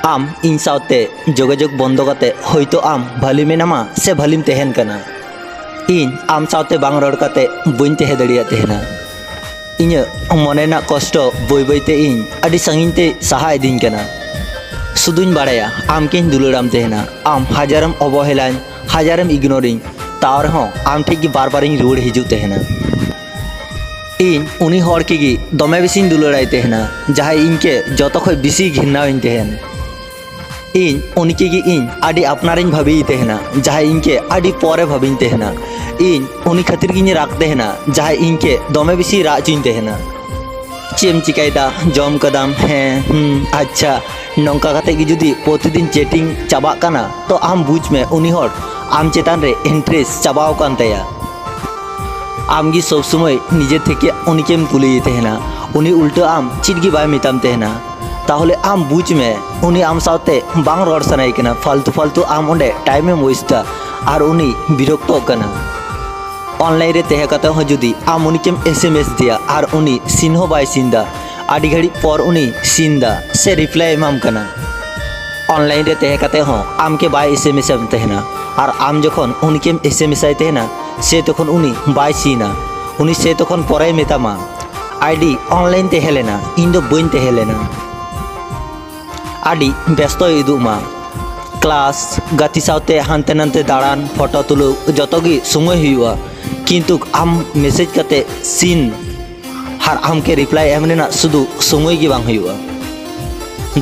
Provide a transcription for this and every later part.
आम इन सावते जोगाजोग बंद काते होयतो आम भाली मेनामा से भालीम तहेन कना। इन आम सावते बांग रड़ काते बइन तहे दड़िया तहेना। इᱧ मनेना कष्ट बई बईते इन आदि सांगिनते साहा इदिन कना। सुदुኝ बाड़ाया आम केñ दुलाराम तहेना। आम हजारम अवहेलाñ हजारम इग्नोरिñ ताव रहों आम ठेक गी बार बारिñ रुवाड़ हिजुग तहेना। इन उनी हर के गी दमे बेसिñ दुलाराय तहेना जहां इनके जतो खय बेसि घिरनाइñ तहेन। इन उनी के गी इन आदि आपनारिñ भाबी तहेना जहां इनके आदि परे भाबिñ तहेना। इन उनी खातिर गिñ राग तहेना जहां इनके दमे बेसि रागचिñ तहेना। चेम चिकायदा जम कदाम हें अच्छा नौका काते गी जुदी प्रतिदिन चैटिंग चाबा काना तो आम बुझ में उनी हर आम चेतान रे इंटरेस्ट चाबाव कान तया। आम गी सब समय निजे थेके उनी केम कुलिये तहेना। उनी उल्टा आम चिट गी बाय मिताम तहेना। ताहले आम बुझ में उनी आम सावते बांग रड़ सनाय कना। फालतू फालतू आम ओंडे टाइम एम वेस्टा आर उनी बिरक्त कना। ऑनलाइन रे तहे काते हो जुदी आम उनी केम एसएमएस दिया आर उनी सीन हो बाय सीनदा आदि घड़ी पर उनी सीनदा से रिप्लाई एमाम कना। ऑनलाइन रे तहे काते हो आम के बाय एसएमएस एम तहेना आर आम जखन उनी केम एसएमएस आय तहेना से तखन उनी बाय सीना। उनी से तखन परे मेतामा आईडी ऑनलाइन तहे लेना इन दो बइन तहे लेना। आदि व्यस्त इदुमा क्लास गाती सावते हानते नानते दाड़ान फोटो तुलु जतोगी समय हुआ किंतु आम मेसेज काते सीन हार आम के रिप्लाई एम रेना शुधु समय गी बांग हुआ।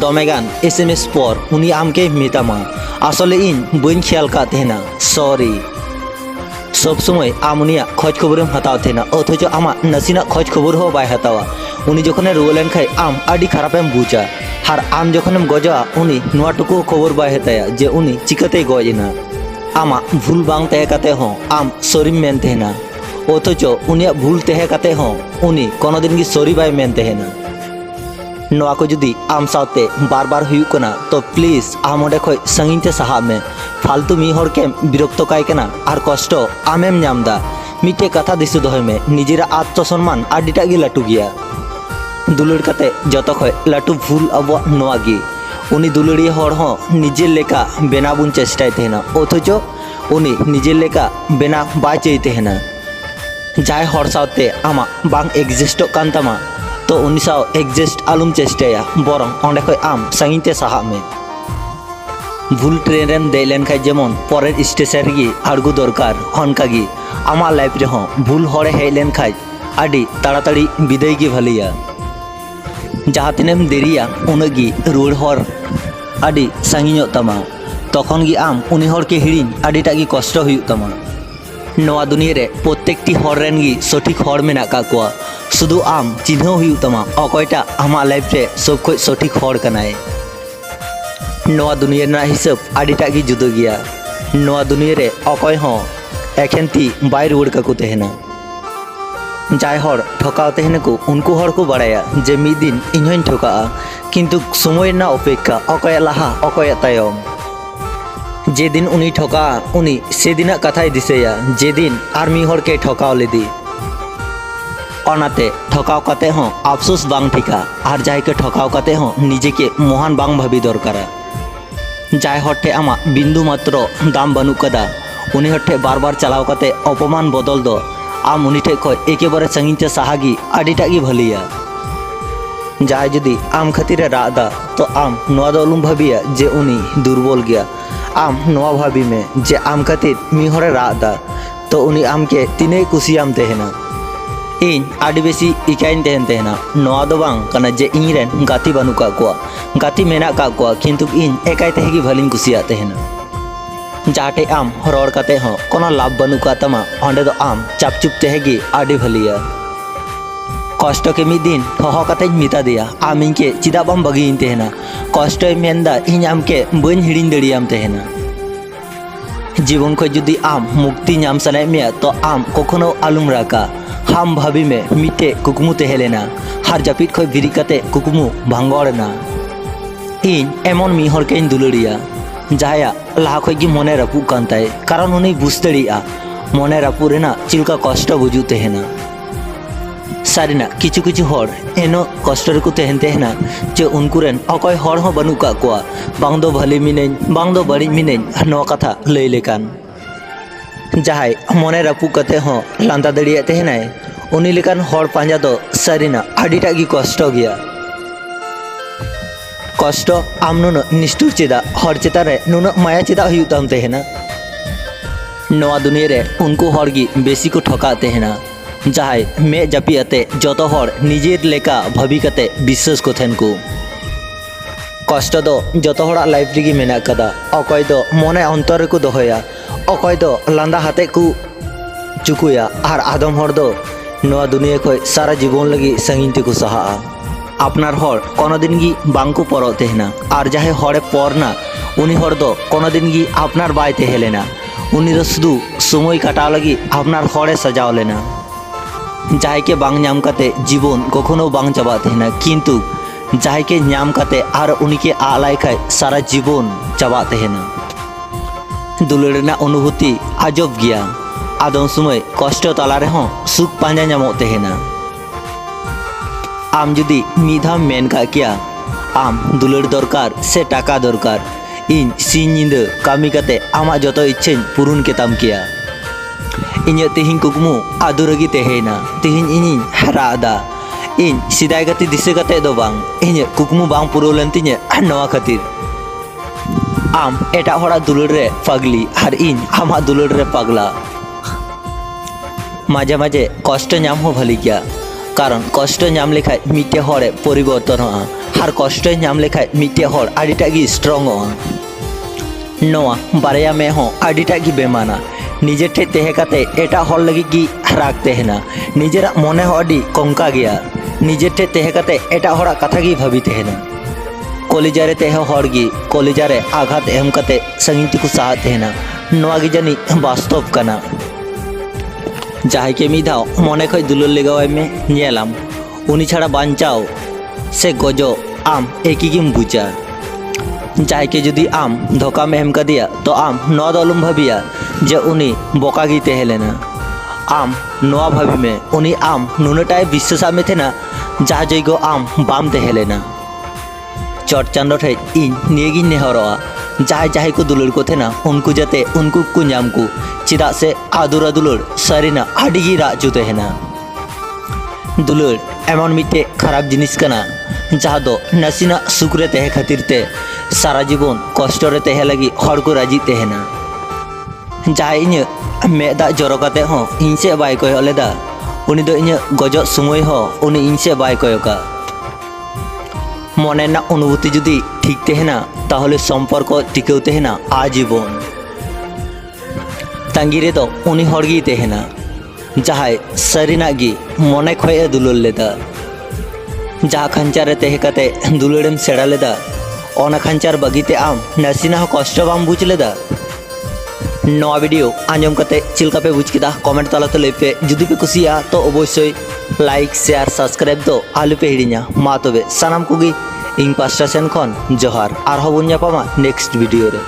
दमेगान एसएमएस पर उनी आम के मेतामा आसले इन बइन ख्याल का तहेना सॉरी। सब समय आम उनिया खोज खबरम हताव तहेना अथच आमा नासिना खोज खबर हो बाय हतावा। उनी जखने रुआ लेन खाय आम आदि खरापेम बुझा हार आम जखनेम गजा उनी नुआटुकु खबर बाय हताया जे उनी चिकाते गजना। आमा भूल बांग तहे काते हो आम सॉरी मेन तहेना अथच उनिया भूल तहे काते हो उनी कोनो दिन गी सॉरी बाय मेन तहेना। नोआ को जुदी आम सावते बार बार हुयुग कना तो प्लीज आम ओंडे खय सांगिन ते साहा में। फालतू मी हर के बिरक्त काय कना आर कष्ट आमेम नामदा। मिटे कथा दिसु दोहय में निजेरा आत्मसम्मान आडिटा गी लाटू गिया। दुलड़ काते जतो खय लाटू भूल अब नोआ गी उनी दुलड़िया हर हो निजे लेका बेना बुन चेष्टाय तहेना अथच उनी निजे लेका बेना बाय चेय तहेना। जाय हर सावते आमा बांग एडजस्ट कान तामा तो उनी साव एडजस्ट आलुम चेष्टाया बरং ओंडे खय आम सांगिनते साहा में। भूल ट्रेन रेम दे लेन खाय जेमन परेर स्टेशन गी आड़गु दरकार अनकागी आमा लाइफ रे हो भूल हरे हेज लेन खाय आदि ताड़ाताड़ी बिदाय गी भालिया। जहाँ तिनेम देरिया उनगी रुआड़ हर आदि सांगिñok तामा तखन गी आम उनी हर के हिड़िñ आदिटा गी कष्ट हुयुग तामा। नोआ दुनिया रे प्रत्येकटी हर रेन गी सठिक हर मेना का कोआ शुधु आम चिन्ह हुयुग तामा अकयटा आमा लाइफ रे सब खय सठिक हर कनाय। नोआ दुनिया रेना हिसाब आदिटा गी जुदा गिया। नोआ दुनिया रे अकय हो एखेन ती बाय रुआड़ काकु तहेना। जाय हर ठकाव तहेना को उनको हर को बाड़ाया जे मिद दिन इᱧ ठका किंतु समय ना अपेक्षा अकय लाहा अकय तायम। जे दिन उनी ठका उनी से दिना कथाय दिसेया जे दिन आर मी हर के ठकाव लेदी। अनाते ठकाव काते हो अफसोस बांग ठिका आर जाय के ठकाव काते हो निजे के महान बांग भाबी दरकारा। जाय हर ठे आमा बिंदु मात्र दाम बानु कदा उनी हर ठे बार बार चलाव काते अपमान बदल दो आम उनी ठे खय एकेबारे सांगिनते साहागी आडिटा गी भालिया। जाय जुदी आम खातिर रादा तो आम नोआ दो अलुम भाबिया जे उनी दुर्बल गया। आम नोआ भाबी में जे आम खातिर मी हरे रादा तो उनी आम के तिने कुसियाम तहेना। इन आडि बेसी इकाइन तहेन तहेना नोआ दो बांग कना जे इñ रेन गाती बानु का कोआ गाती मेना का कोआ किंतु इन एकाय तहेगी भालिन कुसिया तहेना। जाटे आम रड़ काते हो कोनो लाभ बानु का तमा ओंडे दो आम चापचुप तहेगी आडि भालिया। कष्ट के मिद दिन हह काते मिता दिया आम इनके चिदा बाम बगिन तहेना कष्टय मेनदा इñ आम के बइन हिड़िñ दड़ियाम तहेना। जीवन खय जुदी आम मुक्ति नाम सनाय मेया तो आम कखनो आलुम राका। हाम भाबी में मिटे कुकमु तहे लेना हार जापिद खय बिरि काते कुकमु भांगड़ना। इñ एमन मी हर केñ दुलड़िया जहाया लाहा खय गी मने रापुग कान ताय कारण उनी बुझ दाड़िया मने रापुग रेना चिलका कष्ट बुझु तहेना। सारिना किछु किछु हर एनो कष्ट रेको तहन तेहना जे उनकुरेन अकय हर हो बानु का कोआ बांग दो भले मिनेन बांग दो बड़ी मिनेन नो कथा लई लेकान जहाय मने रापु कते हो लांदा दड़िया तेहनाय उनी लेकान हर पांजा दो सारिना आडिटा गी कष्ट गया कष्ट आम नुन निष्ठुर चेदा हर चेतारे नुन माया चेदा हुयु ताम तेहना नवा दुनिया रे उनको हर गी बेसी को ठका तेहना जहाय मे जापी आते जतो हर निजेर लेका भाबी कते विश्वास को थेन को कष्ट दो जतो हरा लाइफ रिगी मेना कदा अकय दो मने अंतर को दोहया अकय दो लांदा हाते को चुकुया आर आदम हर दो नवा दुनिया खय सारा जीवन लगी संगिन ते को सहा आपनार हर कोनो दिन गी बांको परो तेहना आर जाहे हरे परना उनी हर दो कोनो दिन गी आपनार बाय तेहेलेना उनी दो शुधु समय काटा लगी आपनार हरे सजाव लेना जाहे के बांग नाम काते जीवन कखनो बांग चाबा तेहना किन्तु जाहे के नाम काते आर उनी के आलाय खाय सारा जीवन चाबा तेहना दुलरेना अनुभूति आजब गया आदम समय कष्ट तला रे हों सुख पांजा नामो तेहना आम जुदी मिधाम मेन का क्या आम दुलर दरकार से टाका दरकार इन सिन निंद कामी काते आमा जतो इच्छेन पुरुन केताम किया इन तेहिन कुकमु आदुरगी तेहेना तेहिन इनिन हरादा इन सिदाय गति दिसे कते दो बांग इन कुकमु बांग पुरोलन तिने नवा खातिर आम एटा हड़ा दुलर रे पागली हर इन आमा दुलर रे पागला माजे माजे कष्ट नाम हो भली क्या कारण कष्ट नाम लेखाय मिटे हरे परिवर्तन होआ हर कष्ट नाम लेखाय मिटे हर आडिटा गी स्ट्रंग होआ नोआ बारया में हो आडिटा गी बेमाना निजे ठे तेहे काते एटा हर लगी गी राग तेहना निजेरा मने हो आडी कंका गया निजे ठे तेहे काते एटा हरा कथा गी भाबी तेहना कलिजारे तेहे हर गी कलिजारे आघात एम काते संगिति को साहा तेहना नोआ गी जानी वास्तव कना जहाय के मिधाव मने खय दुलर लेगावाय में नेलाम उनी छाड़ा बांचाओ से गजो आम एकी गिम बुझा जहाय के जुदी आम धोखा में हेमका दिया तो आम नवा दलुम भाबिया जे उनी बोकागी तेहेलेना आम नवा भाबी में उनी आम नुनटाय विश्वासा में थेना जहा जयगो आम बाम तेहेलेना चट चांदो ठे इन नियगी नेहरवा जहाय जहाय को दुलर को थेना उनको जाते उनको को नाम को चिदा से आदुरा दुलर सारिना आडिगी राजू तेहना दुलर एमन मिटे खराब जिनिस कना जहा दो नसीना सुकरे तेहे खातिर ते सारा जीवन कष्ट रे तेहे लगी हर को राजी तेहना जहाय इन मेदा जरो काते हो इनसे बाय कोय लेदा उनी दो इन गजो समय हो उनी इनसे बाय कोयका मने ना अनुभूति जुदी ठीक तेहना ताहले सम्पर्क टिकेउ तेहना आजीवन तांगिरे दो उनी हरगी तेहना जहाय सारिना गी मने खय दुलर लेदा जहा खंचारे तेहे काते दुलरेम सेड़ा लेदा ओना खंचार बगीते आम नसीना हो कष्ट बाम बुझ लेदा नवा वीडियो आंजम काते चिलका पे बुझ केदा कमेंट तालाते लई पे जुदी पे कुसिया तो अवश्य लाइक शेयर सब्सक्राइब दो आलू पे हिड़िया मा तबे सानाम कोगी इन पास्टा सेन खन जोहार आर हबन नेक्स्ट वीडियो रे।